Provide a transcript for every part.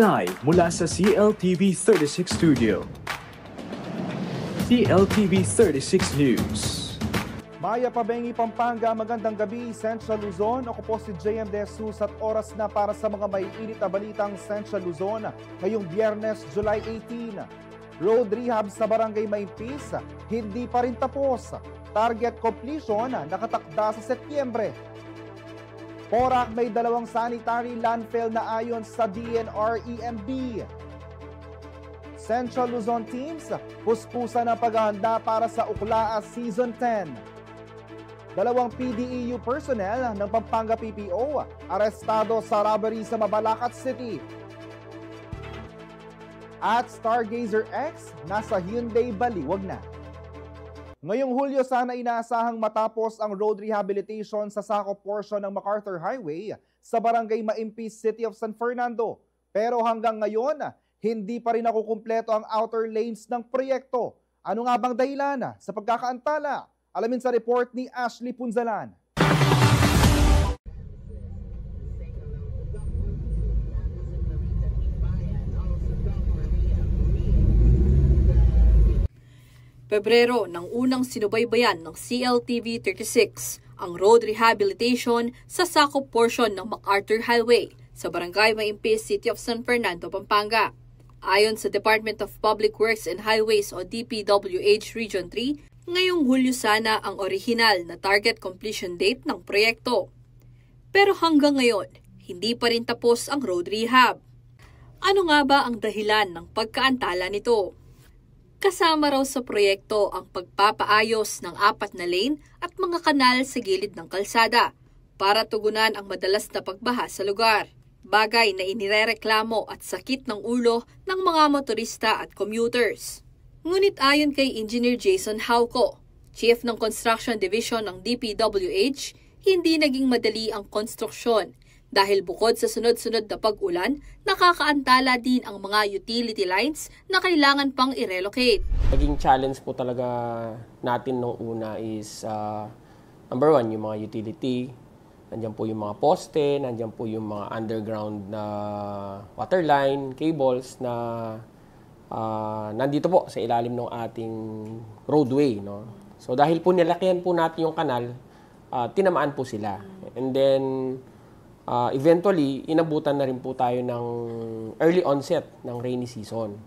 Live mula sa CLTV 36 Studio. CLTV 36 News. Maya Pabengi, Pampanga, magandang gabi, Central Luzon. Ako po si JM De Jesus at oras na para sa mga maiinit na balitang Central Luzon ngayong Biyernes, July 18. Road rehab sa Barangay Maimpis, hindi pa rin tapos. Target completion nakatakda sa Setyembre. Porac may 2 sanitary landfill na ayon sa DNR-EMB. Central Luzon teams, puspusan ang paghahanda para sa Uklaa Season 10. 2 PDEU personnel ng Pampanga PPO arestado sa robbery sa Mabalacat City. At Stargazer X nasa Hyundai Baliwag na. Ngayong Hulyo sana inaasahang matapos ang road rehabilitation sa sakop portion ng MacArthur Highway sa Barangay Maimpis, City of San Fernando. Pero hanggang ngayon, hindi pa rin nakukumpleto ang outer lanes ng proyekto. Ano nga bang dahilan sa pagkakaantala? Alamin sa report ni Ashley Punzalan. Pebrero nang unang sinubaybayan ng CLTV 36 ang road rehabilitation sa sakop portion ng MacArthur Highway sa Barangay Maimpis, City of San Fernando, Pampanga. Ayon sa Department of Public Works and Highways o DPWH Region 3, ngayong Hulyo sana ang orihinal na target completion date ng proyekto. Pero hanggang ngayon, hindi pa rin tapos ang road rehab. Ano nga ba ang dahilan ng pagkaantala nito? Kasama raw sa proyekto ang pagpapaayos ng 4 na lane at mga kanal sa gilid ng kalsada para tugunan ang madalas na pagbaha sa lugar. Bagay na inirereklamo at sakit ng ulo ng mga motorista at commuters. Ngunit ayon kay Engineer Jason Hauco, Chief ng Construction Division ng DPWH, hindi naging madali ang konstruksyon dahil bukod sa sunod-sunod na pag-ulan, nakakaantala din ang mga utility lines na kailangan pang i-relocate. Naging challenge po talaga natin nung una is number 1, yung mga utility. Nandiyan po yung mga poste, nandiyan po yung mga underground na water line, cables na nandito po sa ilalim ng ating roadway. No? So dahil po nilakihan po natin yung kanal, tinamaan po sila. And then eventually, inabutan na rin po tayo ng early onset ng rainy season.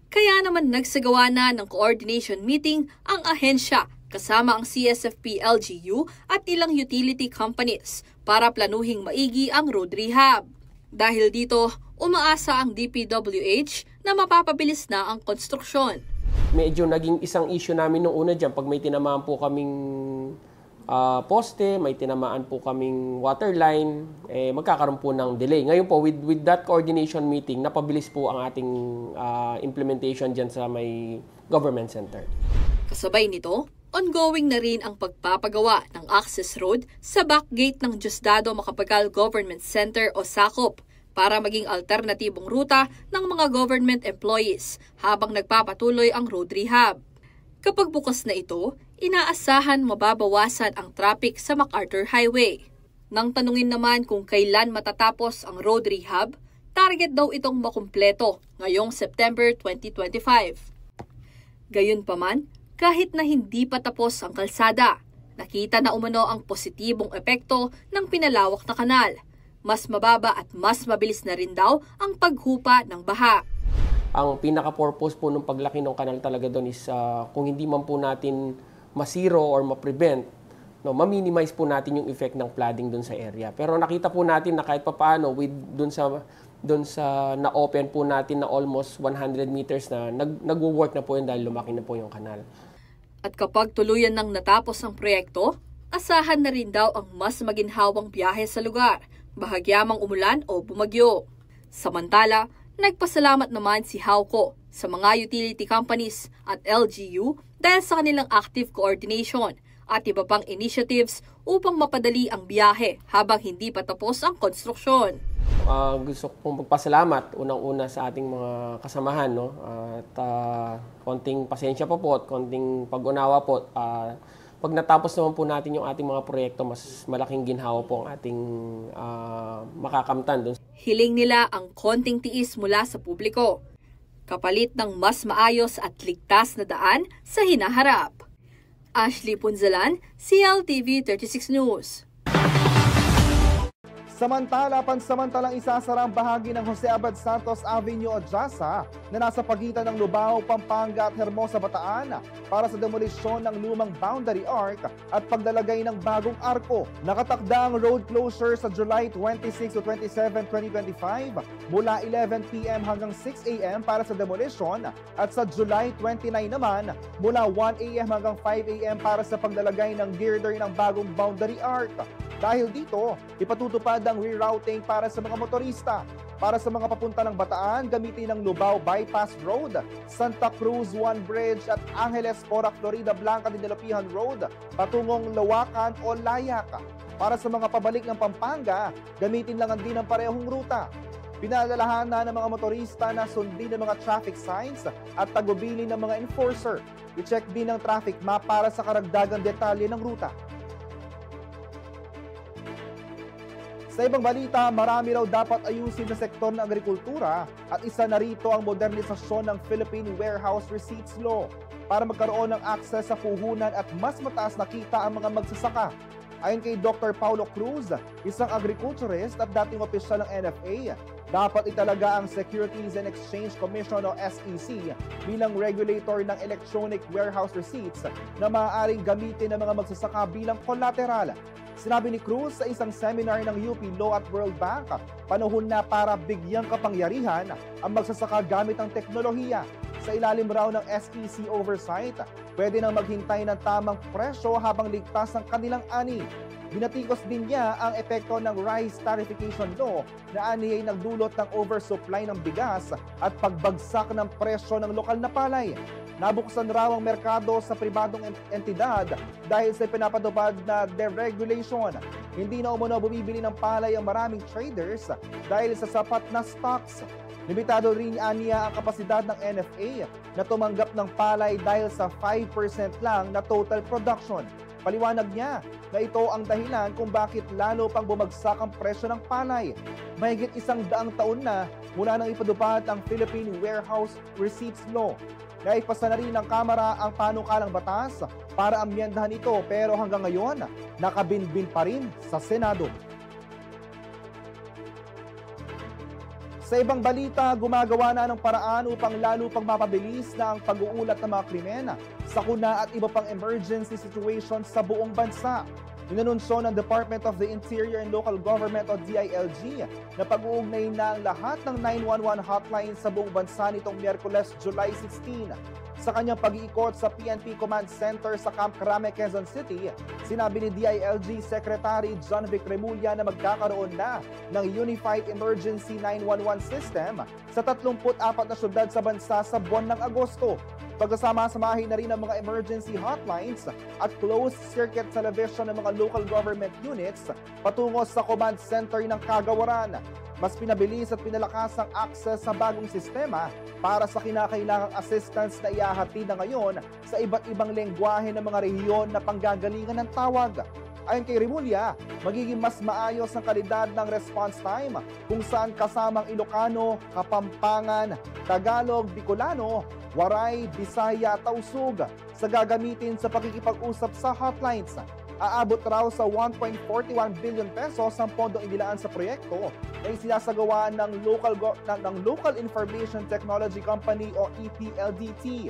Kaya naman nagsagawa na ng coordination meeting ang ahensya kasama ang CSFP LGU at ilang utility companies para planuhing maigi ang road rehab. Dahil dito, umaasa ang DPWH na mapapabilis na ang konstruksyon. Medyo naging isang issue namin noong una dyan pag may tinamaan po kaming poste, may tinamaan po kaming water line, magkakaroon po ng delay. Ngayon po, with that coordination meeting, napabilis po ang ating implementation dyan sa may government center. Kasabay nito, ongoing na rin ang pagpapagawa ng access road sa back gate ng Diosdado Macapagal Government Center o SACOP para maging alternatibong ruta ng mga government employees habang nagpapatuloy ang road rehab. Kapag bukas na ito, inaasahan mababawasan ang traffic sa MacArthur Highway. Nang tanungin naman kung kailan matatapos ang road rehab, target daw itong makumpleto ngayong September 2025. Gayunpaman, kahit na hindi pa tapos ang kalsada, nakita na umano ang positibong epekto ng pinalawak na kanal. Mas mababa at mas mabilis na rin daw ang paghupa ng baha. Ang pinaka-purpose po ng paglaki ng kanal talaga doon is kung hindi man po natin masiro or ma-prevent, no, ma-minimize po natin yung effect ng flooding doon sa area. Pero nakita po natin na kahit papaano doon sa na-open po natin na almost 100 meters na nagwo-work na po yun dahil lumaki na po yung kanal. At kapag tuluyan nang natapos ang proyekto, asahan na rin daw ang mas maginhawang biyahe sa lugar, bahagyamang umulan o bumagyo. Samantala, nagpasalamat naman si Hauco sa mga utility companies at LGU dahil sa kanilang active coordination at iba pang initiatives upang mapadali ang biyahe habang hindi pa tapos ang konstruksyon. Gusto kong magpasalamat unang-una sa ating mga kasamahan, no? At konting pasensya pa po at konting pag-unawa po. pag natapos naman po natin yung ating mga proyekto, mas malaking ginhawa po ang ating makakamtan doon. Hiling nila ang konting tiis mula sa publiko, kapalit ng mas maayos at ligtas na daan sa hinaharap. Ashley Punzalan, CLTV 36 News. Samantala, pansamantalang isasara ang bahagi ng Jose Abad Santos Avenue o JASA na nasa pagitan ng Lubao, Pampanga at Hermosa, Bataan para sa demolisyon ng lumang boundary arc at paglalagay ng bagong arko. Nakatakda ang road closure sa July 26 to 27, 2025 mula 11 p.m. hanggang 6 a.m. para sa demolition at sa July 29 naman mula 1 a.m. hanggang 5 a.m. para sa paglalagay ng girder ng bagong boundary arc. Dahil dito, ipatutupad ang rerouting para sa mga motorista. Para sa mga papunta ng Bataan, gamitin ang Lubao Bypass Road, Santa Cruz One Bridge at Angeles Porac Florida Blanca Dinalapihan Road patungong Lawakan o Layak. Para sa mga pabalik ng Pampanga, gamitin lang din ang parehong ruta. Pinaalalahanan ng mga motorista na sundin ang mga traffic signs at tagubilin ng mga enforcer. I-check din ang traffic map para sa karagdagang detalye ng ruta. Sa ibang balita, marami raw dapat ayusin na sektor ng agrikultura at isa na rito ang modernisasyon ng Philippine Warehouse Receipts Law para magkaroon ng akses sa puhunan at mas mataas na kita ang mga magsasaka. Ayon kay Dr. Paulo Cruz, isang agriculturist at dating opisyal ng NFA, dapat italaga ang Securities and Exchange Commission o SEC bilang regulator ng electronic warehouse receipts na maaaring gamitin ng mga magsasaka bilang collateral. Sinabi ni Cruz sa isang seminar ng UP Law at World Bank, panahon na para bigyang kapangyarihan ang magsasaka gamit ang teknolohiya. Sa ilalim raw ng SEC oversight, pwede nang maghintay ng tamang presyo habang ligtas ang kanilang ani. Binatikos din niya ang epekto ng rice tariffication law na aniyay nagdulot ng oversupply ng bigas at pagbagsak ng presyo ng lokal na palay. Nabuksan raw ang merkado sa pribadong entidad dahil sa pinapatupad na deregulation. Hindi na umano bumibili ng palay ang maraming traders dahil sa sapat na stocks. Limitado rin niya ang kapasidad ng NFA na tumanggap ng palay dahil sa 5% lang na total production. Paliwanag niya na ito ang dahilan kung bakit lalo pang bumagsak ang presyo ng palay. Mahigit 100 taon na mula nang ipatupad ang Philippine Warehouse Receipts Law. Naipasa na rin ng Kamara ang panukalang batas para amyendahan ito pero hanggang ngayon nakabinbin pa rin sa Senado. Sa ibang balita, gumagawa na ng paraan upang lalo pang mapabilis na ang pag-uulat ng mga krimen, sakuna at iba pang emergency situations sa buong bansa. Inanunsyo ng Department of the Interior and Local Government o DILG na pag-uugnay na ang lahat ng 911 hotline sa buong bansa nitong Miyerkules, July 16. Sa kanyang pag-iikot sa PNP Command Center sa Camp Crame, Quezon City, sinabi ni DILG Secretary John Vic Remulla na magkakaroon na ng Unified Emergency 911 System sa 34 na syudad sa bansa sa buwan ng Agosto. Pagkasama-samahin na rin ang mga emergency hotlines at closed circuit television ng mga local government units patungo sa command center ng kagawaran. Mas pinabilis at pinalakas ang access sa bagong sistema para sa kinakailangang assistance na iahatid na ngayon sa iba't ibang lengguwahe ng mga rehiyon na panggagalingan ng tawag. Ayon kay Remulla, magiging mas maayos ang kalidad ng response time kung saan kasamang Ilocano, Kapampangan, Tagalog, Bicolano, Waray, Bisaya at Tausug sa gagamitin sa pakikipag-usap sa hotlines. Aabot raw sa 1.41 billion pesos ang pondong inilaan sa proyekto na isinasagawa ng Local Information Technology Company o EPLDT.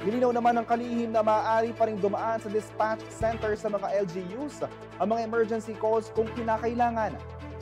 Nilinaw naman ng kalihim na maaari pa rin dumaan sa dispatch center sa mga LGUs ang mga emergency calls kung kinakailangan.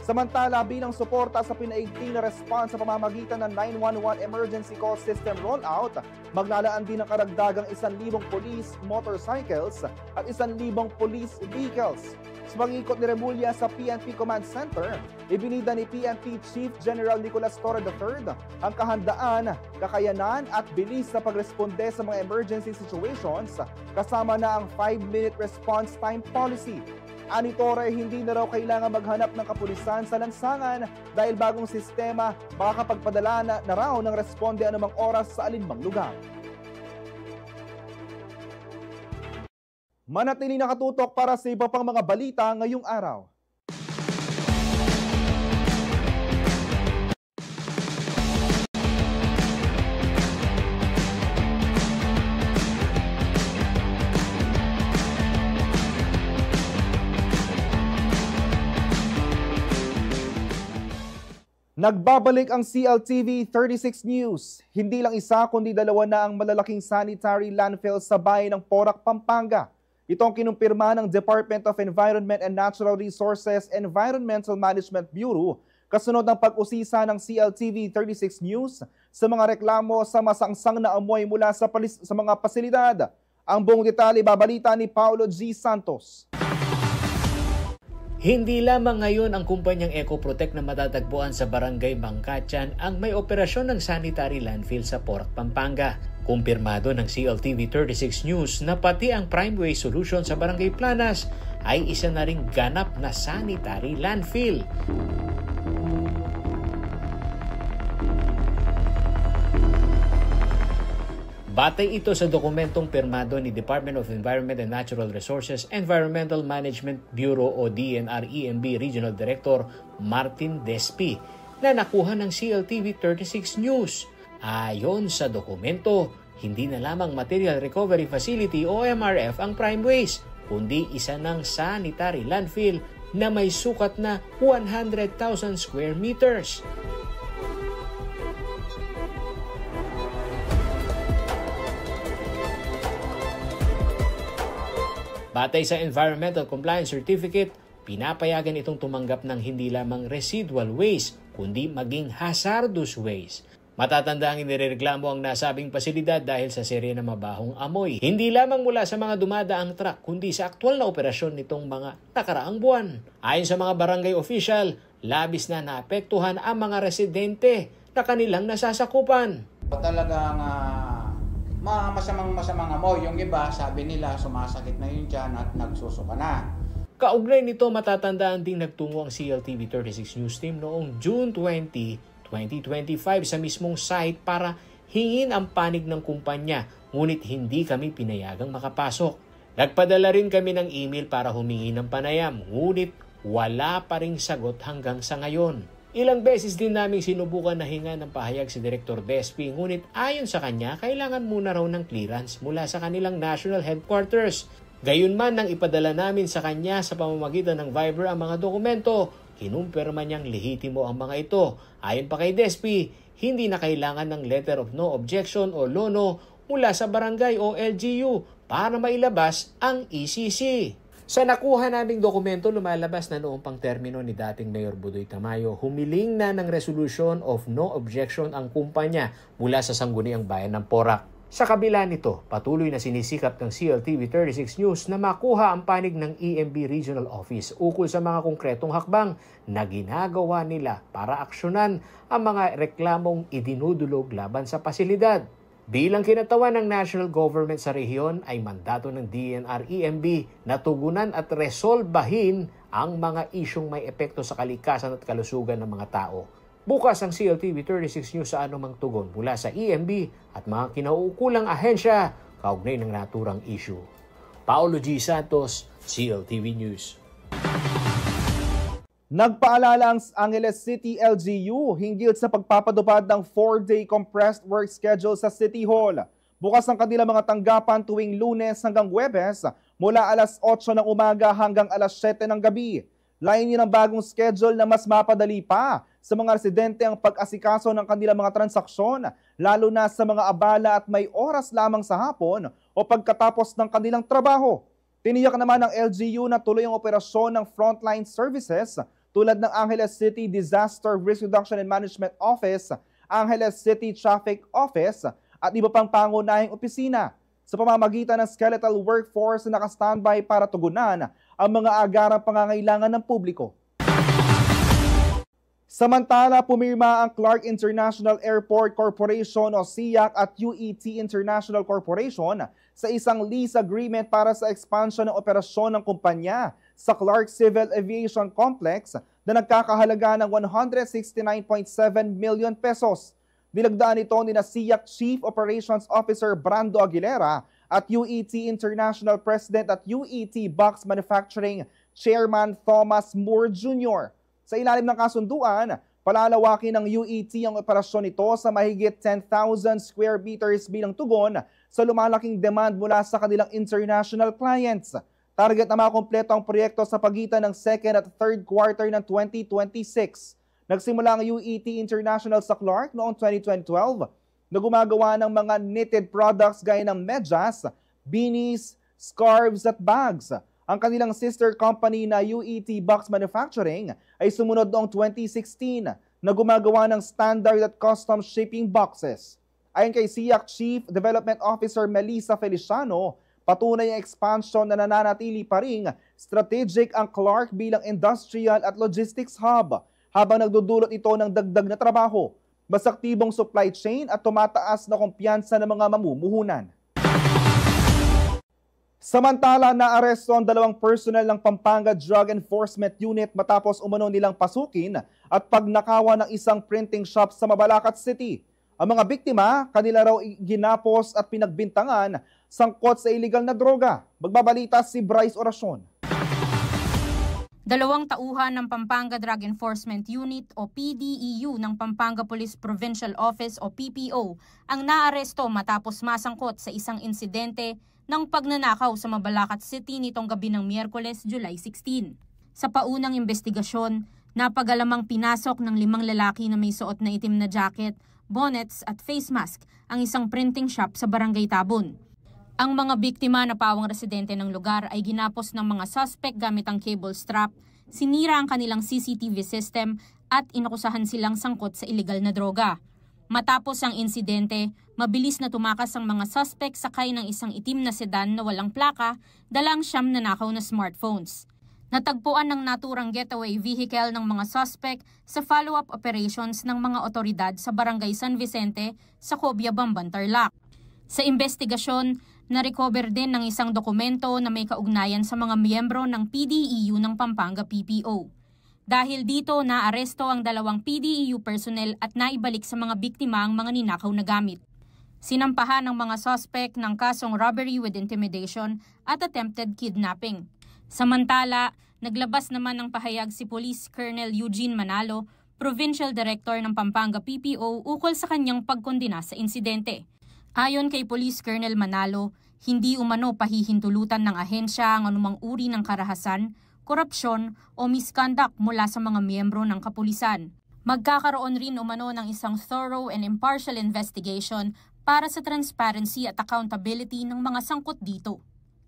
Samantala, bilang suporta sa pinaigting na response sa pamamagitan ng 911 Emergency Call System rollout, maglalaan din ng karagdagang 1,000 police motorcycles at 1,000 police vehicles. Sa pag-ikot ni Remulla sa PNP Command Center, ibinida ni PNP Chief General Nicolas Torre III ang kahandaan, kakayanan at bilis sa pagresponde sa mga emergency situations kasama na ang 5-minute response time policy. Ani Torre, hindi na raw kailangan maghanap ng kapulisan sa lansangan dahil bagong sistema makakapagpadala na raw ng responde anumang oras sa alinmang lugar. Manatiling nakatutok para sa iba pang mga balita ngayong araw. Nagbabalik ang CLTV 36 News. Hindi lang isa kundi dalawa na ang malalaking sanitary landfill sa bayan ng Porac, Pampanga. Ito ang kinumpirma ng Department of Environment and Natural Resources Environmental Management Bureau kasunod ng pag-usisa ng CLTV 36 News sa mga reklamo sa masangsang na amoy mula sa mga pasilidad. Ang buong detalye babalita ni Paulo G. Santos. Hindi lamang ngayon ang kumpanyang Ecoprotect na matatagpuan sa Barangay Bangkatyan ang may operasyon ng sanitary landfill sa Porac, Pampanga. Kumpirmado ng CLTV 36 News na pati ang Prime Waste Solution sa Barangay Planas ay isa na ring ganap na sanitary landfill. Batay ito sa dokumentong pirmado ni Department of Environment and Natural Resources Environmental Management Bureau o DNR-EMB Regional Director Martin Despi na nakuha ng CLTV 36 News. Ayon sa dokumento, hindi na lamang Material Recovery Facility o MRF ang Prime Waste, kundi isa ng sanitary landfill na may sukat na 100,000 square meters. Batay sa Environmental Compliance Certificate, pinapayagan itong tumanggap ng hindi lamang residual waste, kundi maging hazardous waste. Matatanda ang inireklamo ang nasabing pasilidad dahil sa serye ng mabahong amoy. Hindi lamang mula sa mga dumadaang truck, kundi sa aktwal na operasyon nitong mga nakaraang buwan. Ayon sa mga barangay official, labis na naapektuhan ang mga residente na kanilang nasasakupan. Talagang masamang amoy. Yung iba, sabi nila, sumasakit na yung tiyan at nagsusuka na. Kaugnay nito, matatandaan ding nagtungo ang CLTV 36 News Team noong June 20, 2025 sa mismong site para hingin ang panig ng kumpanya, ngunit hindi kami pinayagang makapasok. Nagpadala rin kami ng email para humingi ng panayam, ngunit wala pa ring sagot hanggang sa ngayon. Ilang beses din naming sinubukan na hinga ng pahayag si Director Despi, ngunit ayon sa kanya, kailangan muna raw ng clearance mula sa kanilang national headquarters. Gayunman nang ipadala namin sa kanya sa pamamagitan ng Viber ang mga dokumento, kinumpirma niyang lehitimo ang mga ito. Ayon pa kay Despi, hindi na kailangan ng letter of no objection o LONO mula sa barangay o LGU para mailabas ang ECC. Sa nakuha naming dokumento, lumalabas na noong pang termino ni dating Mayor Budoy Tamayo, humiling na ng resolution of no objection ang kumpanya mula sa sangguniang bayan ng Porac. Sa kabila nito, patuloy na sinisikap ng CLTV 36 News na makuha ang panig ng EMB Regional Office ukol sa mga konkretong hakbang na ginagawa nila para aksyonan ang mga reklamong idinudulog laban sa pasilidad. Bilang kinatawan ng national government sa rehiyon ay mandato ng DNR-EMB na tugunan at resolbahin ang mga isyong may epekto sa kalikasan at kalusugan ng mga tao. Bukas ang CLTV 36 News sa anumang tugon mula sa EMB at mga kinauukulang ahensya kaugnay ng naturang issue. Paulo G. Santos, CLTV News. Nagpaalala ang Angeles City LGU hinggil sa pagpapatupad ng 4-day compressed work schedule sa City Hall. Bukas ang kanilang mga tanggapan tuwing Lunes hanggang Huwebes mula alas 8 ng umaga hanggang alas 7 ng gabi. Layunin ng bagong schedule na mas mapadali pa sa mga residente ang pag-asikaso ng kanilang mga transaksyon, lalo na sa mga abala at may oras lamang sa hapon o pagkatapos ng kanilang trabaho. Tiniyak naman ng LGU na tuloy ang operasyon ng frontline services tulad ng Angeles City Disaster Risk Reduction and Management Office, Angeles City Traffic Office at iba pang pangunahing opisina sa pamamagitan ng skeletal workforce na naka-standby para tugunan ang mga agarang pangangailangan ng publiko. Samantala, pumirma ang Clark International Airport Corporation o SIAC at UET International Corporation sa isang lease agreement para sa expansion ng operasyon ng kumpanya sa Clark Civil Aviation Complex na nagkakahalaga ng 169.7 million pesos. Nilagdaan ito ni SIAC Chief Operations Officer Brando Aguilera at UET International President at UET Box Manufacturing Chairman Thomas Moore Jr. Sa ilalim ng kasunduan, palalawakin ng UET ang operasyon nito sa mahigit 10,000 square meters bilang tugon sa lumalaking demand mula sa kanilang international clients. Target na makumpleto ang proyekto sa pagitan ng second at third quarter ng 2026. Nagsimula ang UET International sa Clark noong 2012 na gumagawa ng mga knitted products gaya ng medyas, beanies, scarves at bags. Ang kanilang sister company na UET Box Manufacturing ay sumunod noong 2016 na gumagawa ng standard at custom shipping boxes. Ayon kay SIAC Chief Development Officer Melissa Feliciano, patunay ang expansion na nananatili pa ring strategic ang Clark bilang industrial at logistics hub habang nagdudulot ito ng dagdag na trabaho, mas aktibong supply chain at tumataas na kumpiyansa ng mga mamumuhunan. Samantala, naaresto ang 2 personnel ng Pampanga Drug Enforcement Unit matapos umano nilang pasukin at pagnakawan ng isang printing shop sa Mabalacat City. Ang mga biktima, kanila raw ginapos at pinagbintangan sangkot sa iligal na droga. Magbabalita si Bryce Oracion. 2 tauhan ng Pampanga Drug Enforcement Unit o PDEU ng Pampanga Police Provincial Office o PPO ang naaresto matapos masangkot sa isang insidente ng pagnanakaw sa Mabalacat City nitong gabi ng Miyerkules, July 16. Sa paunang investigasyon, napagalamang pinasok ng 5 lalaki na may suot na itim na jacket, bonnets at face mask ang isang printing shop sa Barangay Tabon. Ang mga biktima na pawang residente ng lugar ay ginapos ng mga suspect gamit ang cable strap, sinira ang kanilang CCTV system at inakusahan silang sangkot sa iligal na droga. Matapos ang insidente, mabilis na tumakas ang mga suspect sakay ng isang itim na sedan na walang plaka, dalang 9 nanakaw na smartphones. Natagpuan ng naturang getaway vehicle ng mga suspect sa follow-up operations ng mga otoridad sa Barangay San Vicente sa Cobia, Bamban, Tarlac. Sa investigasyon, na-recover din ng isang dokumento na may kaugnayan sa mga miyembro ng PDEU ng Pampanga PPO. Dahil dito, naaresto ang 2 PDEU personnel at naibalik sa mga biktima ang mga ninakaw na gamit. Sinampahan ng mga suspect ng kasong robbery with intimidation at attempted kidnapping. Samantala, naglabas naman ng pahayag si Police Colonel Eugene Manalo, Provincial Director ng Pampanga PPO, ukol sa kanyang pagkondena sa insidente. Ayon kay Police Colonel Manalo, hindi umano pahihintulutan ng ahensya ang anumang uri ng karahasan, korupsyon o misconduct mula sa mga miyembro ng kapulisan. Magkakaroon rin umano ng isang thorough and impartial investigation para sa transparency at accountability ng mga sangkot dito.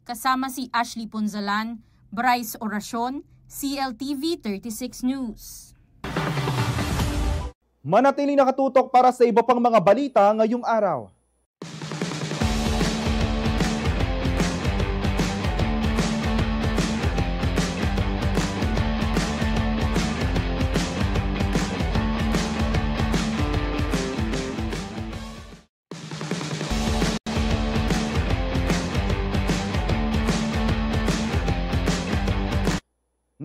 Kasama si Ashley Punzalan, Bryce Oracion, CLTV 36 News. Manatiling nakatutok para sa iba pang mga balita ngayong araw.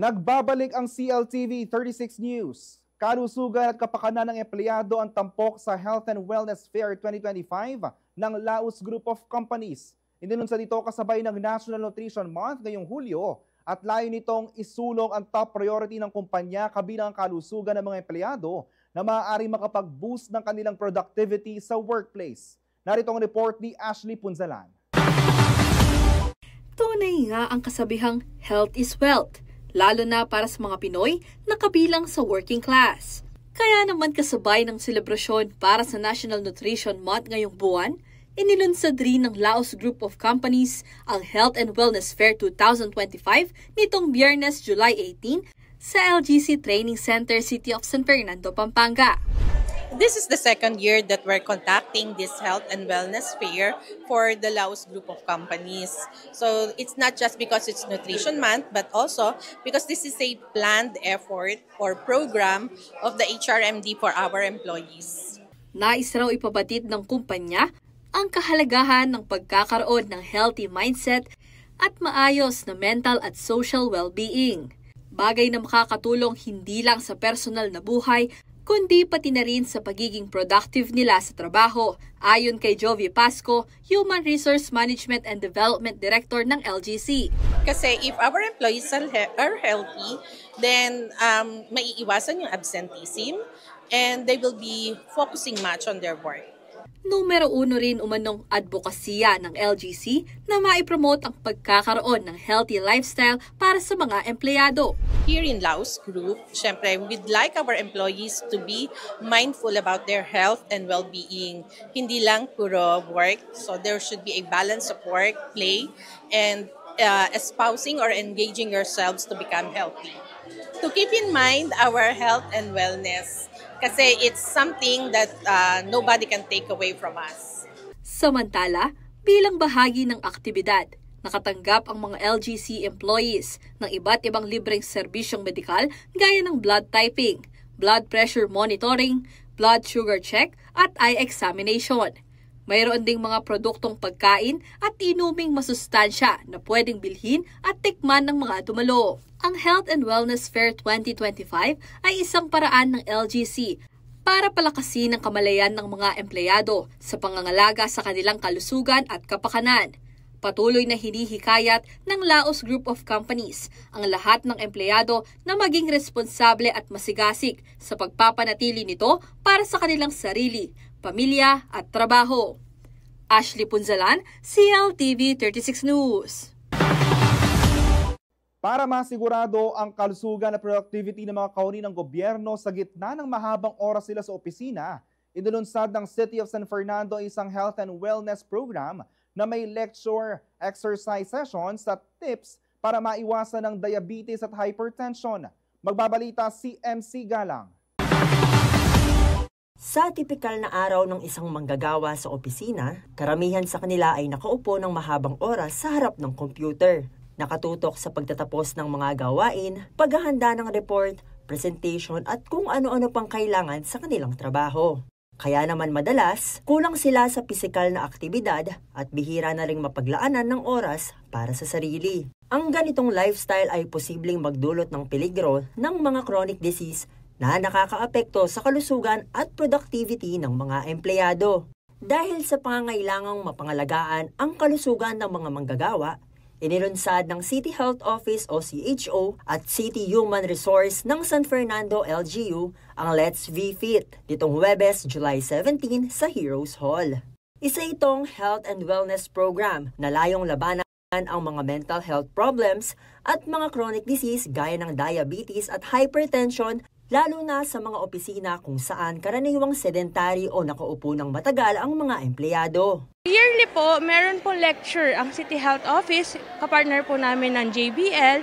Nagbabalik ang CLTV 36 News. Kalusugan at kapakanan ng empleyado ang tampok sa Health and Wellness Fair 2025 ng Laos Group of Companies. Inilunsad ito kasabay ng National Nutrition Month ngayong Hulyo at layo nitong isulong ang top priority ng kumpanya kabilang ang kalusugan ng mga empleyado na maaaring makapag-boost ng kanilang productivity sa workplace. Narito ang report ni Ashley Punzalan. Tunay nga ang kasabihang health is wealth, lalo na para sa mga Pinoy na kabilang sa working class. Kaya naman kasabay ng selebrasyon para sa National Nutrition Month ngayong buwan, inilunsad rin ng Laos Group of Companies ang Health and Wellness Fair 2025 nitong Biyernes, July 18 sa LGC Training Center, City of San Fernando, Pampanga. This is the second year that we're conducting this Health and Wellness Fair for the Laos Group of Companies. So it's not just because it's Nutrition Month, but also because this is a planned effort or program of the HRMD for our employees. Nais raw ipabatid ng kumpanya ang kahalagahan ng pagkakaroon ng healthy mindset at maayos na mental at social well-being. Bagay na makakatulong hindi lang sa personal na buhay, kundi pati na rin sa pagiging productive nila sa trabaho. Ayon kay Jovi Pasco, Human Resource Management and Development Director ng LGC. Kasi if our employees are healthy, then maiiwasan yung absenteeism and they will be focusing much on their work. Numero 1 rin umanong advokasya ng LGC na maipromote ang pagkakaroon ng healthy lifestyle para sa mga empleyado. Here in Laos Group, syempre, we'd like our employees to be mindful about their health and well-being. Hindi lang puro work, so there should be a balance of work, play, and espousing or engaging yourselves to become healthy. To keep in mind our health and wellness, kasi it's something that nobody can take away from us. Samantala, bilang bahagi ng aktibidad, nakatanggap ang mga LGC employees ng iba't ibang libreng serbisyong medikal gaya ng blood typing, blood pressure monitoring, blood sugar check at eye examination. Mayroon ding mga produktong pagkain at inuming masustansya na pwedeng bilhin at tikman ng mga dumalo. Ang Health and Wellness Fair 2025 ay isang paraan ng LGC para palakasin ang kamalayan ng mga empleyado sa pangangalaga sa kanilang kalusugan at kapakanan. Patuloy na hinihikayat ng Laos Group of Companies ang lahat ng empleyado na maging responsable at masigasig sa pagpapanatili nito para sa kanilang sarili, pamilya at trabaho. Ashley Punzalan, CLTV 36 News. Para masigurado ang kalusugan at productivity ng mga kauni ng gobyerno sa gitna ng mahabang oras sila sa opisina, inilunsad ng City of San Fernando isang health and wellness program na may lecture, exercise sessions at tips para maiwasan ang diabetes at hypertension. Magbabalita si MC Galang. Sa tipikal na araw ng isang manggagawa sa opisina, karamihan sa kanila ay nakaupo ng mahabang oras sa harap ng computer. Nakatutok sa pagtatapos ng mga gawain, paghahanda ng report, presentation at kung ano-ano pang kailangan sa kanilang trabaho. Kaya naman madalas, kulang sila sa pisikal na aktibidad at bihira na ring mapaglaanan ng oras para sa sarili. Ang ganitong lifestyle ay posibleng magdulot ng peligro ng mga chronic disease na nakakaapekto sa kalusugan at productivity ng mga empleyado. Dahil sa pangangailangang mapangalagaan ang kalusugan ng mga manggagawa, inilunsad ng City Health Office o CHO at City Human Resource ng San Fernando LGU ang Let's Be Fit nitong Huwebes, July 17 sa Heroes Hall. Isa itong health and wellness program na layong labanan ang mga mental health problems at mga chronic disease gaya ng diabetes at hypertension, lalo na sa mga opisina kung saan karaniwang sedentary o nakaupo ng matagal ang mga empleyado. Yearly po, meron po lecture ang City Health Office, kapartner po namin ng JBL,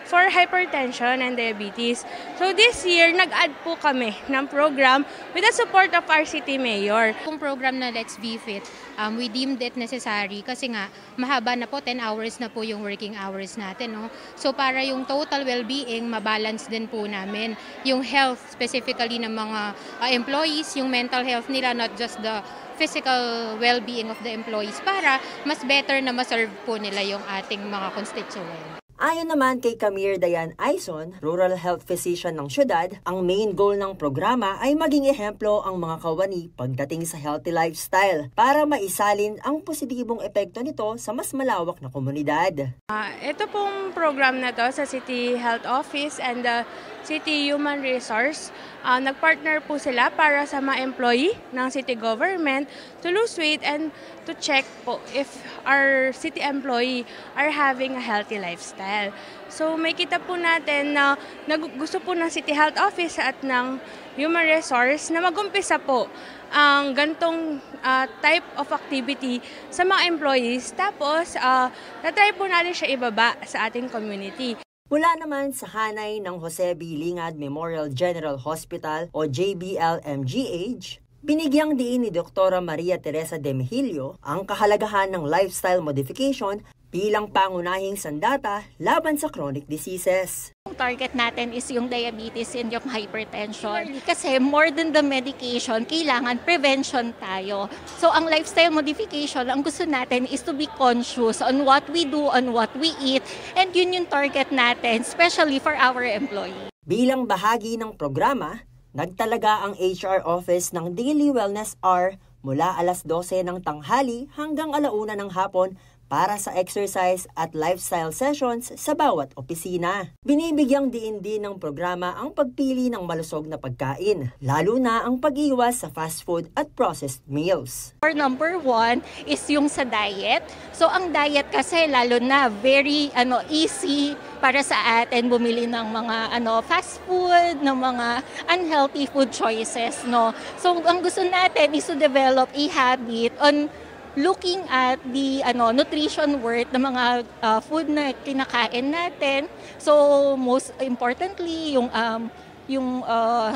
for hypertension and diabetes. So this year, nag-add po kami ng program with the support of our City Mayor. Kung program na Let's Be Fit, we deemed it necessary kasi nga mahaba na po, 10 hours na po yung working hours natin. No? So para yung total well-being, mabalance din po namin. Yung health specifically ng mga employees, yung mental health nila, not just the physical well-being of the employees para mas better na maserve po nila yung ating mga constituent. Ayon naman kay Camille Dayan Aison, Rural Health Physician ng syudad, ang main goal ng programa ay maging ehemplo ang mga kawani pagdating sa healthy lifestyle para maisalin ang positibong epekto nito sa mas malawak na komunidad. Ito pong program na to sa City Health Office and the City Human Resource, nagpartner po sila para sa mga employee ng city government to lose weight and to check po if our city employee are having a healthy lifestyle. So may kita po natin na gusto po ng City Health Office at ng Human Resource na mag-umpisa po ang gantong type of activity sa mga employees. Tapos, na-try po natin siya ibaba sa ating community. Mula naman sa hanay ng Jose B. Lingad Memorial General Hospital o JBL-MGH, binigyang diin ni Dr. Maria Teresa de Mejillo ang kahalagahan ng lifestyle modification bilang pangunahing sandata laban sa chronic diseases. Ang target natin is yung diabetes and yung hypertension. Kasi more than the medication, kailangan prevention tayo. So ang lifestyle modification, ang gusto natin is to be conscious on what we do, on what we eat, and yun yung target natin, especially for our employees. Bilang bahagi ng programa, Nagtalaga ang HR office ng Daily Wellness Hour mula alas 12 ng tanghali hanggang 1:00 ng hapon para sa exercise at lifestyle sessions sa bawat opisina. Binibigyang diin din ng programa ang pagpili ng malusog na pagkain, lalo na ang pag-iwas sa fast food at processed meals. Our number 1 is yung sa diet. So ang diet kasi lalo na very easy para sa atin bumili ng mga fast food, ng mga unhealthy food choices, no. So ang gusto natin is to develop a habit on looking at the nutrition worth ng mga food na kinakain natin. So most importantly, yung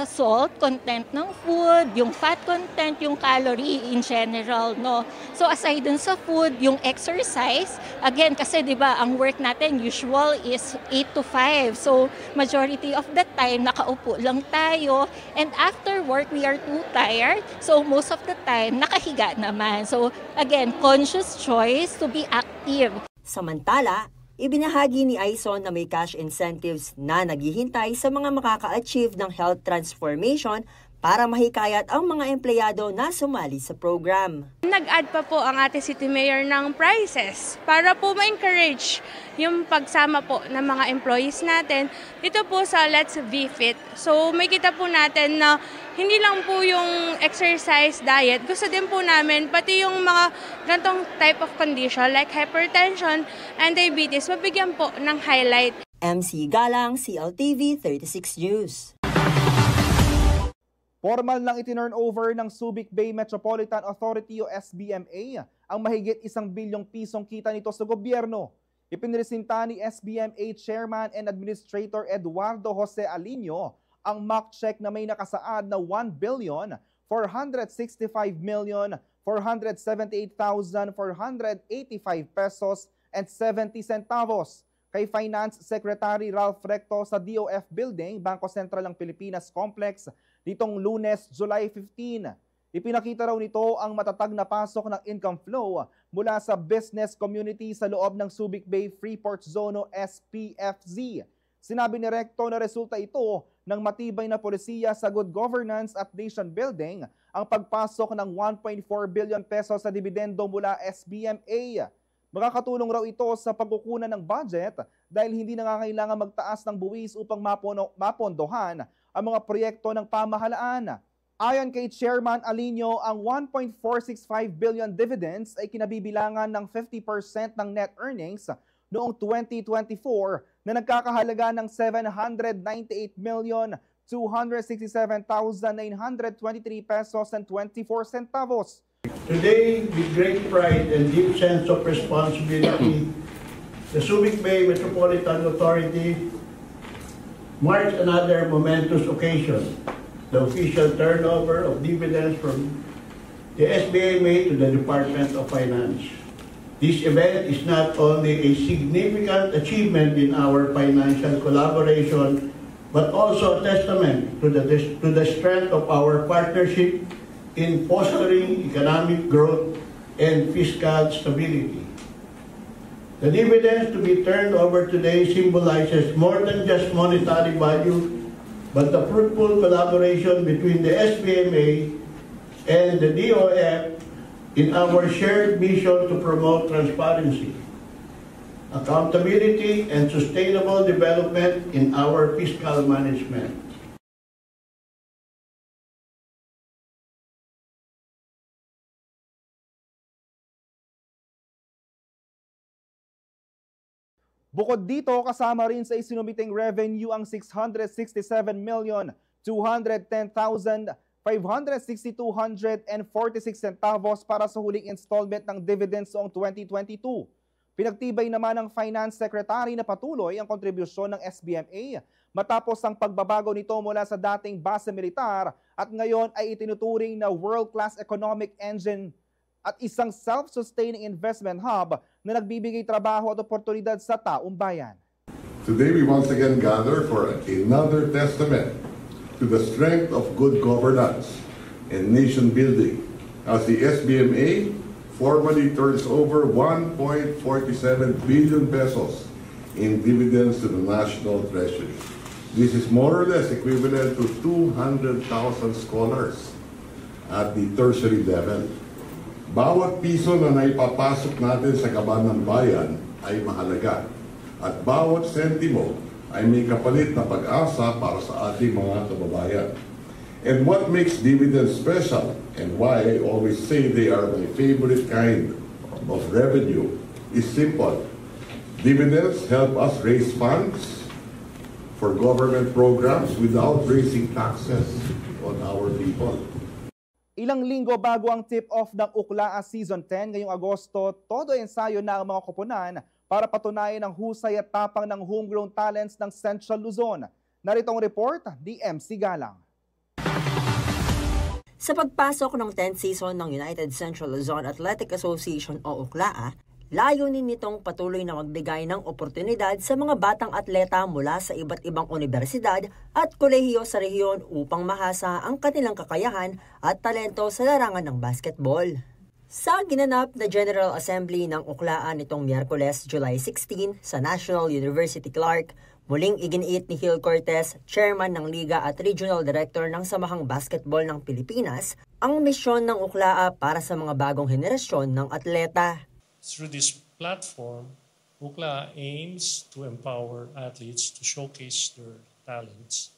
salt content ng food, yung fat content, yung calorie in general, no. So aside dun sa food, yung exercise, again kasi 'di ba, ang work natin usual is 8 to 5. So majority of the time nakaupo lang tayo, and after work we are too tired. So most of the time nakahiga naman. So again, conscious choice to be active. Samantala, ibinahagi ni Aison na may cash incentives na naghihintay sa mga makaka-achieve ng health transformation para mahikayat ang mga empleyado na sumali sa program. Nag-add pa po ang ating City Mayor ng prizes para po ma-encourage yung pagsama po ng mga employees natin dito po sa Let's Be Fit. So may kita po natin na hindi lang po yung exercise, diet, gusto din po namin pati yung mga gantong type of condition like hypertension and diabetes, mabigyan po ng highlight. MC Galang, CLTV 36 News. Formal nang itinurn over ng Subic Bay Metropolitan Authority o SBMA ang mahigit 1 bilyong pisong kita nito sa gobyerno. Ipinresinta ni SBMA Chairman and Administrator Eduardo Jose Alinio ang mock check na may nakasaad na 1,465,478,485 pesos and 70 centavos kay Finance Secretary Ralph Recto sa DOF Building, Bangko Sentral ng Pilipinas Complex, nitong Lunes, July 15. Ipinakita raw nito ang matatag na pasok ng income flow mula sa business community sa loob ng Subic Bay Freeport Zone o SPFZ. Sinabi ni Recto na resulta ito ng matibay na polisiya sa good governance at nation building ang pagpasok ng 1.4 billion pesos sa dividendo mula SBMA. Makakatulong raw ito sa pagkukunan ng budget dahil hindi nangangailangan magtaas ng buwis upang mapondohan ang mga proyekto ng pamahalaan. Ayon kay Chairman Alinio, ang 1.465 billion dividends ay kinabibilangan ng 50% ng net earnings noong 2024 na nagkakahalaga ng 798,267,923 pesos and 24 centavos. Today, with great pride and deep sense of responsibility, the Subic Bay Metropolitan Authority marks another momentous occasion, the official turnover of dividends from the SBMA to the Department of Finance. This event is not only a significant achievement in our financial collaboration, but also a testament to the strength of our partnership in fostering economic growth and fiscal stability. The dividends to be turned over today symbolizes more than just monetary value, but the fruitful collaboration between the SBMA and the DOF in our shared mission to promote transparency, accountability, and sustainable development in our fiscal management. Bukod dito, kasama rin sa isinumiting revenue ang 667,210,560,246 centavos para sa huling installment ng dividends noong 2022. Pinagtibay naman ng Finance Secretary na patuloy ang kontribusyon ng SBMA matapos ang pagbabago nito mula sa dating base militar at ngayon ay itinuturing na world-class economic engine at isang self-sustaining investment hub na nagbibigay trabaho at oportunidad sa taong bayan. Today we once again gather for another testament to the strength of good governance and nation building as the SBMA formally turns over 1.47 billion pesos in dividends to the National Treasury. This is more or less equivalent to 200,000 scholars at the tertiary level. Bawat piso na naipapasok natin sa kaban ng bayan ay mahalaga at bawat sentimo ay may kapalit na pag-asa para sa ating mga kababayan. And what makes dividends special and why I always say they are my favorite kind of revenue is simple. Dividends help us raise funds for government programs without raising taxes on our people. Ilang linggo bago ang tip-off ng Ukla-a Season 10 ngayong Agosto, todo ensayo na ang mga koponan para patunayan ang husay at tapang ng homegrown talents ng Central Luzon. Narito ang report ni MC Galang. Sa pagpasok ng 10th season ng United Central Luzon Athletic Association o Ukla-a, layunin nitong patuloy na magbigay ng oportunidad sa mga batang atleta mula sa iba't ibang universidad at kolehiyo sa rehiyon upang mahasa ang kanilang kakayahan at talento sa larangan ng basketball. Sa ginanap na General Assembly ng Ukla-a nitong Miyerkules, July 16 sa National University Clark, muling iginiit ni Gil Cortez, chairman ng Liga at Regional Director ng Samahang Basketball ng Pilipinas, ang misyon ng Ukla-a para sa mga bagong henerasyon ng atleta. Through this platform, Ukla aims to empower athletes to showcase their talents,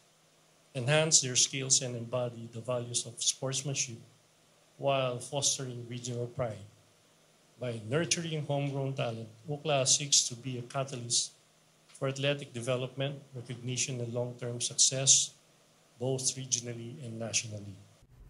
enhance their skills, and embody the values of sportsmanship while fostering regional pride. By nurturing homegrown talent, Ukla seeks to be a catalyst for athletic development, recognition, and long-term success, both regionally and nationally.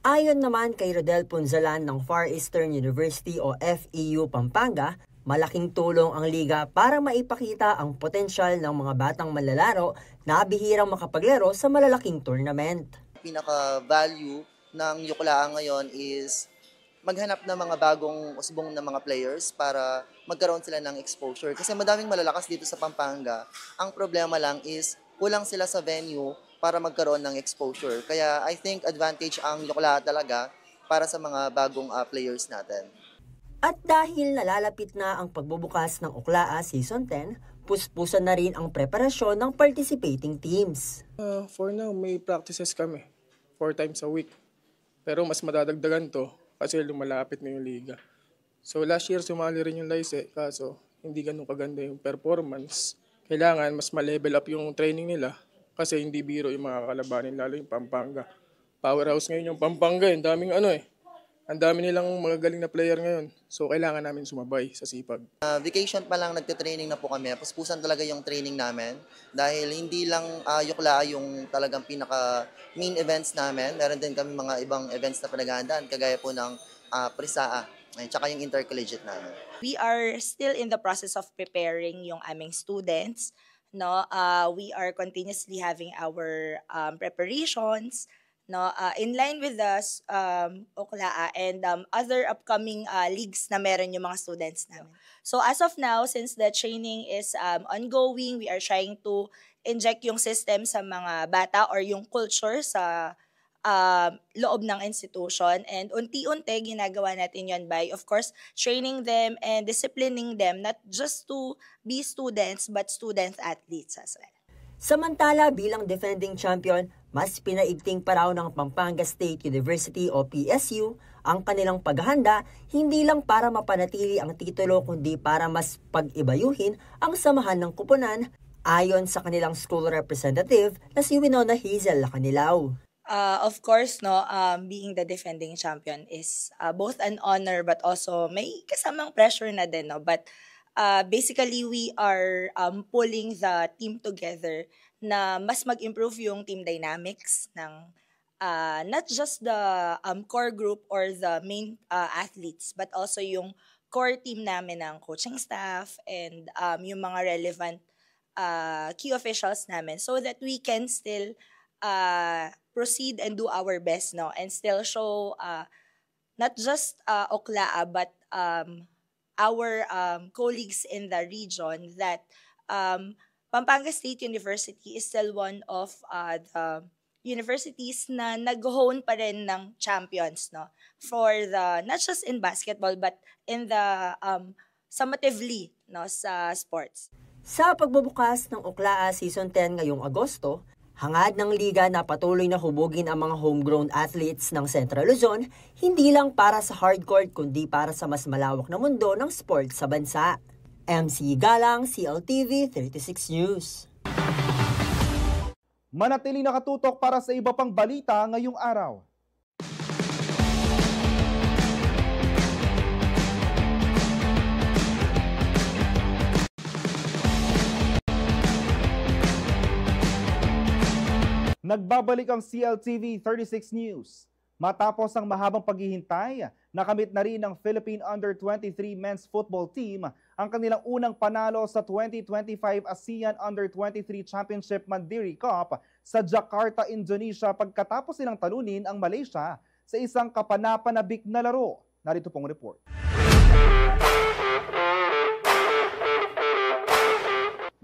Ayon naman kay Rodel Punzalan ng Far Eastern University o FEU Pampanga, malaking tulong ang liga para maipakita ang potensyal ng mga batang manlalaro na bihirang makapaglaro sa malalaking tournament. Pinaka-value ng Ukla-a ngayon is maghanap ng mga bagong usbong na mga players para magkaroon sila ng exposure. Kasi madaming malalakas dito sa Pampanga. Ang problema lang is kulang sila sa venue para magkaroon ng exposure. Kaya I think advantage ang Ukla-a talaga para sa mga bagong players natin. At dahil nalalapit na ang pagbubukas ng Ukla-a Season 10, puspusan na rin ang preparasyon ng participating teams. For now, may practices kami 4 times a week. Pero mas madadagdagan to kasi lumalapit na yung liga. So last year sumali rin yung Lycée, kaso hindi ganun kaganda yung performance. Kailangan mas ma-level up yung training nila kasi hindi biro yung mga kalabanin, lalo yung Pampanga. Powerhouse ngayon yung Pampanga, ang daming ang dami nilang mga galing na player ngayon. So kailangan namin sumabay sa sipag. Vacation pa lang nagte-training na po kami. Puspusan talaga yung training namin dahil hindi lang Ukla-a yung talagang pinaka main events namin. Meron din kami mga ibang events na pinaghahandaan kagaya po ng Prisaa at saka yung intercollegiate namin. We are still in the process of preparing yung aming students. No, we are continuously having our preparations. No, in line with the Ukla-a and other upcoming leagues na meron yung mga students namin. So as of now, since the training is ongoing, we are trying to inject yung system sa mga bata or yung culture sa loob ng institution. And unti-unti, ginagawa natin yon by, of course, training them and disciplining them, not just to be students, but student-athletes as well. Samantala, bilang defending champion, mas pinaigting pa raw ng Pampanga State University o PSU ang kanilang paghahanda hindi lang para mapanatili ang titulo kundi para mas pag-ibayuhin ang samahan ng kuponan ayon sa kanilang school representative na si Winona Hazel Lacanilao. Of course, no, being the defending champion is both an honor but also may kasamang pressure na din, no? But basically, we are pulling the team together na mas mag-improve yung team dynamics ng not just the core group or the main athletes, but also yung core team namin ng coaching staff and yung mga relevant key officials namin so that we can still proceed and do our best, no, and still show not just Ukla-a but our colleagues in the region that Pampanga State University is still one of the universities na nag-hone pa rin ng champions, no, for the not just in basketball but in the summatively, no, sa sports. Sa pagbubukas ng Ukla-a Season 10 ngayong Agosto, Hangad ng liga na patuloy na hubugin ang mga homegrown athletes ng Central Luzon, hindi lang para sa hardcourt kundi para sa mas malawak na mundo ng sport sa bansa. MC Galang, CLTV 36 News. Manatili nakatutok para sa iba pang balita ngayong araw. Nagbabalik ang CLTV 36 News. Matapos ang mahabang paghihintay, nakamit na rin ng Philippine Under-23 Men's Football Team ang kanilang unang panalo sa 2025 ASEAN Under-23 Championship Mandiri Cup sa Jakarta, Indonesia pagkatapos nilang talunin ang Malaysia sa isang kapanapanabik na laro. Narito pong report.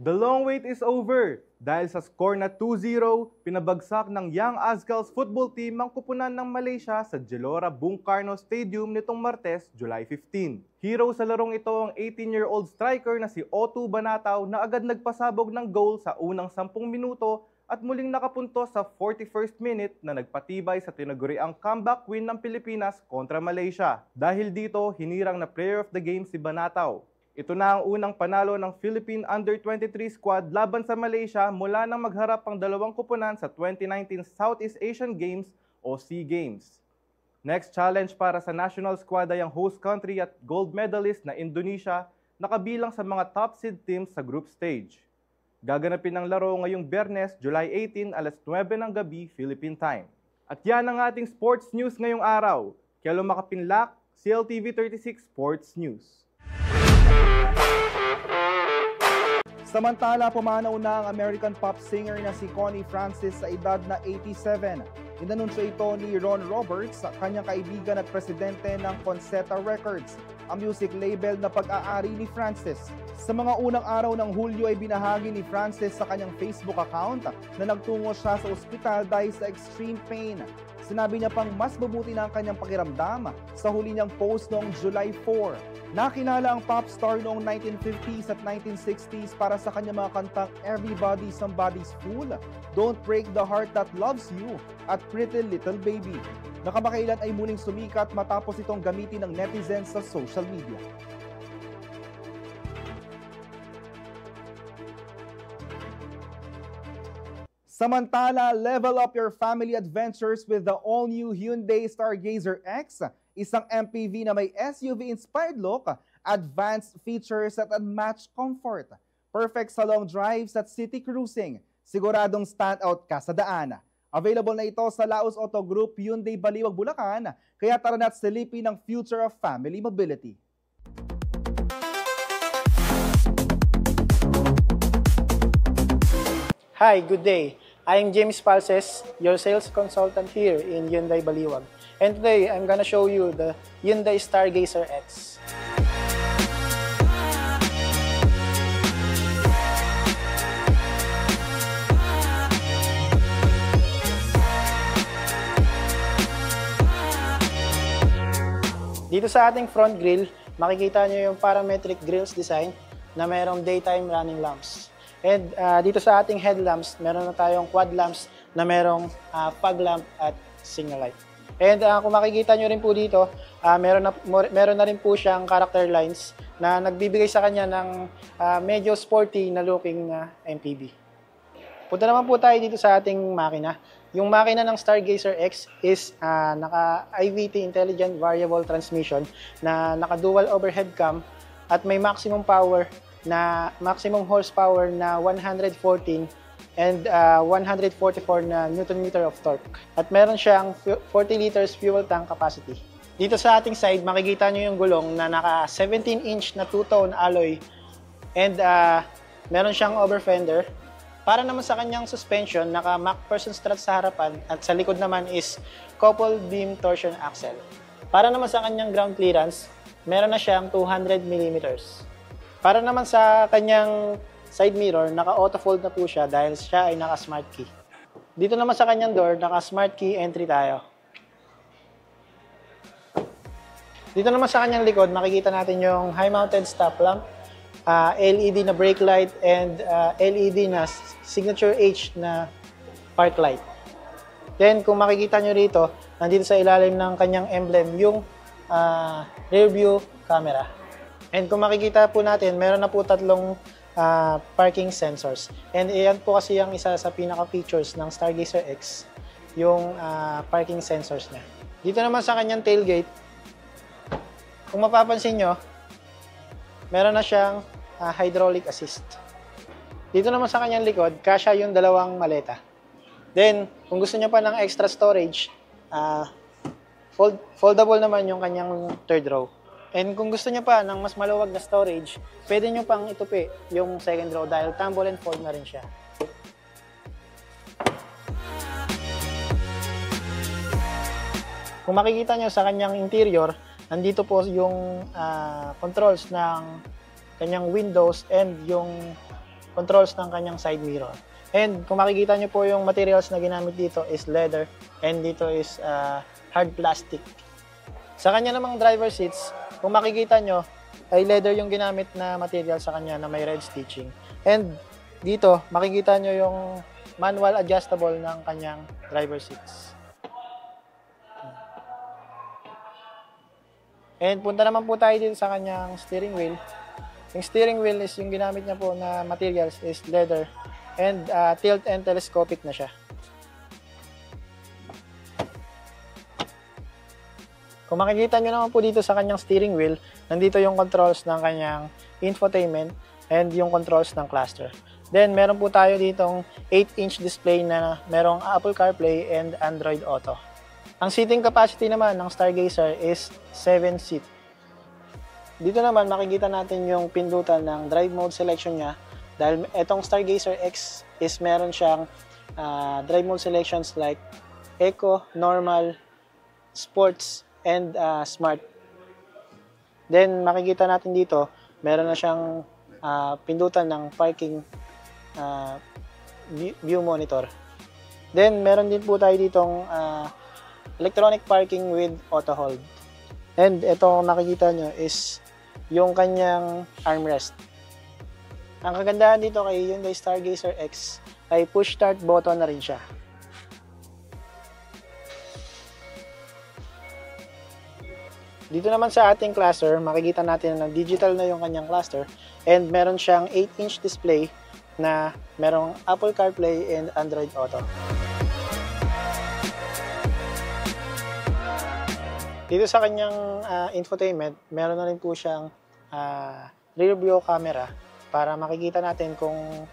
The long wait is over. Dahil sa score na 2-0, pinabagsak ng Young Azkals football team ang kupunan ng Malaysia sa Gelora Bung Karno Stadium nitong Martes, July 15. Hero sa larong ito ang 18-year-old striker na si Otto Banataw na agad nagpasabog ng goal sa unang 10 minuto at muling nakapunto sa 41st minute na nagpatibay sa tinaguriang comeback win ng Pilipinas kontra Malaysia. Dahil dito, hinirang na player of the game si Banataw. Ito na ang unang panalo ng Philippine Under-23 squad laban sa Malaysia mula nang magharap ang dalawang kupunan sa 2019 Southeast Asian Games o SEA Games. Next challenge para sa national squad ay ang host country at gold medalist na Indonesia na kabilang sa mga top seed teams sa group stage. Gaganapin ang laro ngayong Biyernes, July 18, alas 9 ng gabi, Philippine time. At yan ang ating sports news ngayong araw. Kelo Makapinlak, CLTV 36 Sports News. Samantala, pumanaw na ang American pop singer na si Connie Francis sa edad na 87. Inanunsyo ito ni Ron Roberts, kanyang kaibigan at presidente ng Concetta Records, ang music label na pag-aari ni Francis. Sa mga unang araw ng Hulyo ay binahagi ni Francis sa kanyang Facebook account na nagtungo siya sa ospital dahil sa extreme pain. Sinabi niya pang mas mabuti na ang kanyang pakiramdam sa huli niyang post noong July 4. Nakilala ang pop star noong 1950s at 1960s para sa kanyang mga kantang Everybody Somebody's Fool, Don't Break the Heart That Loves You at Pretty Little Baby. Nakamakailan ay muling sumikat matapos itong gamitin ng netizens sa social media. Samantala, level up your family adventures with the all-new Hyundai Stargazer X, isang MPV na may SUV-inspired look, advanced features at unmatched comfort. Perfect sa long drives at city cruising. Siguradong stand-out ka sa daan. Available na ito sa Laos Auto Group, Hyundai Baliwag, Bulacan, kaya tara na't silipin ang future of family mobility. Hi, good day. I'm James Palses, your sales consultant here in Hyundai Baliwag. And today, I'm gonna show you the Hyundai Stargazer X. Dito sa ating front grille, makikita nyo yung parametric grills design na mayroong daytime running lamps. And dito sa ating headlamps, meron na tayong quad lamps na merong fog lamp at signal light. And kung makikita nyo rin po dito, meron na rin po siyang character lines na nagbibigay sa kanya ng medyo sporty na looking MPV. Punta naman po tayo dito sa ating makina. Yung makina ng Stargazer X is naka-IVT Intelligent Variable Transmission na naka-dual overhead cam at may maximum horsepower na 114 and 144 na Newton-meter of torque. At meron siyang 40 liters fuel tank capacity. Dito sa ating side, makikita nyo yung gulong na naka 17-inch na two-tone alloy and meron siyang over fender. Para naman sa kanyang suspension, naka MacPherson strut sa harapan at sa likod naman is coupled beam torsion axle. Para naman sa kanyang ground clearance, meron na siyang 200 mm. Para naman sa kanyang side mirror, naka-auto fold na po siya dahil siya ay naka-smart key. Dito naman sa kanyang door, naka-smart key entry tayo. Dito naman sa kanyang likod, makikita natin yung high-mounted stop lamp, LED na brake light, and LED na signature H na park light. Then kung makikita nyo rito, nandito sa ilalim ng kanyang emblem yung rear view camera. And kung makikita po natin, meron na po tatlong parking sensors. And iyan po kasi yung isa sa pinaka-features ng Stargazer X, yung parking sensors niya. Dito naman sa kanyang tailgate, kung mapapansin nyo, meron na siyang hydraulic assist. Dito naman sa kanyang likod, kasya yung dalawang maleta. Then, kung gusto niya pa ng extra storage, foldable naman yung kanyang third row. And kung gusto niya pa ng mas maluwag na storage, pwede niyo pang itupi yung second row dahil tumble and fold na rin siya. Kung makikita niyo sa kanyang interior, nandito po yung controls ng kanyang windows and yung controls ng kanyang side mirror. And kung makikita nyo po yung materials na ginamit dito is leather and dito is hard plastic. Sa kanya namang driver seats, kung makikita nyo, ay leather yung ginamit na material sa kanya na may red stitching. And dito, makikita nyo yung manual adjustable ng kanyang driver seats. And punta naman po tayo dito sa kanyang steering wheel. Yung steering wheel is yung ginamit niya po na materials is leather and tilt and telescopic na siya. Kung makikita nyo naman po dito sa kanyang steering wheel, nandito yung controls ng kanyang infotainment and yung controls ng cluster. Then meron po tayo ditong 8-inch display na merong Apple CarPlay and Android Auto. Ang seating capacity naman ng Stargazer is 7 seat. Dito naman makikita natin yung pindutan ng drive mode selection niya. Dahil itong Stargazer X is meron siyang drive mode selections like Eco, Normal, Sports, and Smart. Then makikita natin dito, meron na siyang pindutan ng parking view monitor. Then meron din po tayo ditong electronic parking with auto hold. And ito nakikita nyo is yung kanyang armrest. Ang kagandahan dito kay Hyundai Stargazer X ay push start button na rin siya. Dito naman sa ating cluster, makikita natin na digital na yung kanyang cluster and meron siyang 8-inch display na merong Apple CarPlay and Android Auto. Dito sa kanyang infotainment, meron na rin po siyang rear view camera para makikita natin kung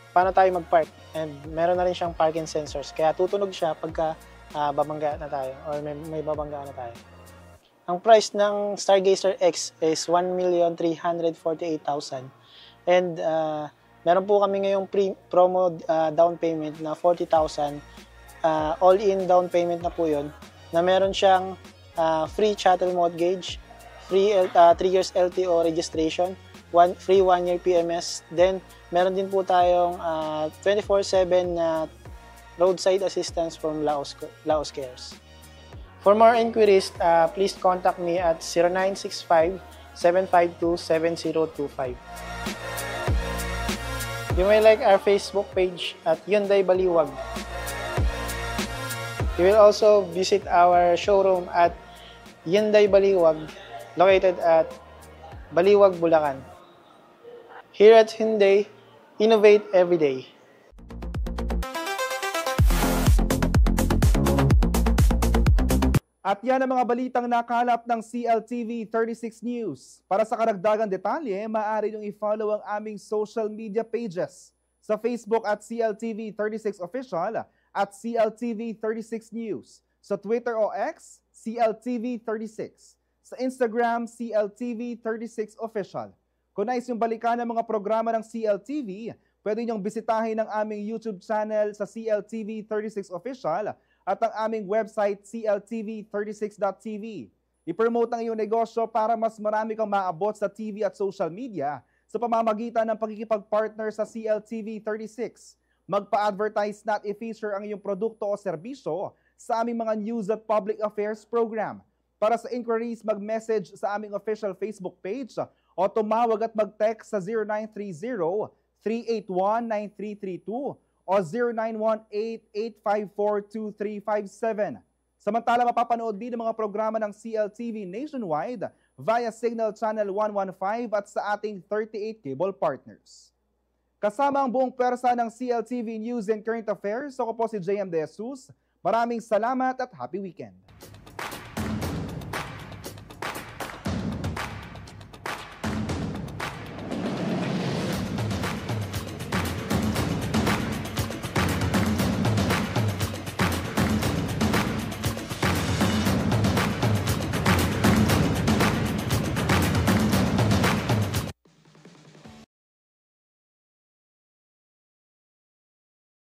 paano tayo mag-park. And meron na rin siyang parking sensors. Kaya tutunog siya pagka babangga na tayo or may babangga na tayo. Ang price ng Stargazer X is 1,348,000. And meron po kami ngayong promo down payment na 40,000. All-in down payment na po yun. Na meron siyang free chattel mortgage, free 3 years LTO registration, free 1 year PMS. Then, meron din po tayong 24/7 roadside assistance from Laos Cares. For more inquiries, please contact me at 0965-752-7025. You may like our Facebook page at Hyundai Baliwag. You will also visit our showroom at Hyundai Baliwag, located at Baliwag, Bulacan. Here at Hyundai, innovate every day. At yan ang mga balitang nakalap ng CLTV 36 News. Para sa karagdagang detalye, maaari niyong i-follow ang aming social media pages. Sa Facebook at CLTV 36 Official at CLTV 36 News. Sa Twitter o X, CLTV 36. Sa Instagram, CLTV 36 Official. Kung nais yung balikan ng mga programa ng CLTV, pwede niyong bisitahin ang aming YouTube channel sa CLTV 36 Official at ang aming website cltv36.tv. I-promote ang iyong negosyo para mas marami kang maabot sa TV at social media sa pamamagitan ng pagkikipag-partner sa CLTV 36. Magpa-advertise na at i-feature ang iyong produkto o serbisyo sa aming mga news at public affairs program. Para sa inquiries, mag-message sa aming official Facebook page o tumawag at mag-text sa 0930-381-9332 o 0918-854-2357. Samantala, mapapanood din ang mga programa ng CLTV nationwide via Signal Channel 115 at sa ating 38 cable partners. Kasama ang buong pwersa ng CLTV News and Current Affairs, ako po si JM De Jesus. Maraming salamat at happy weekend.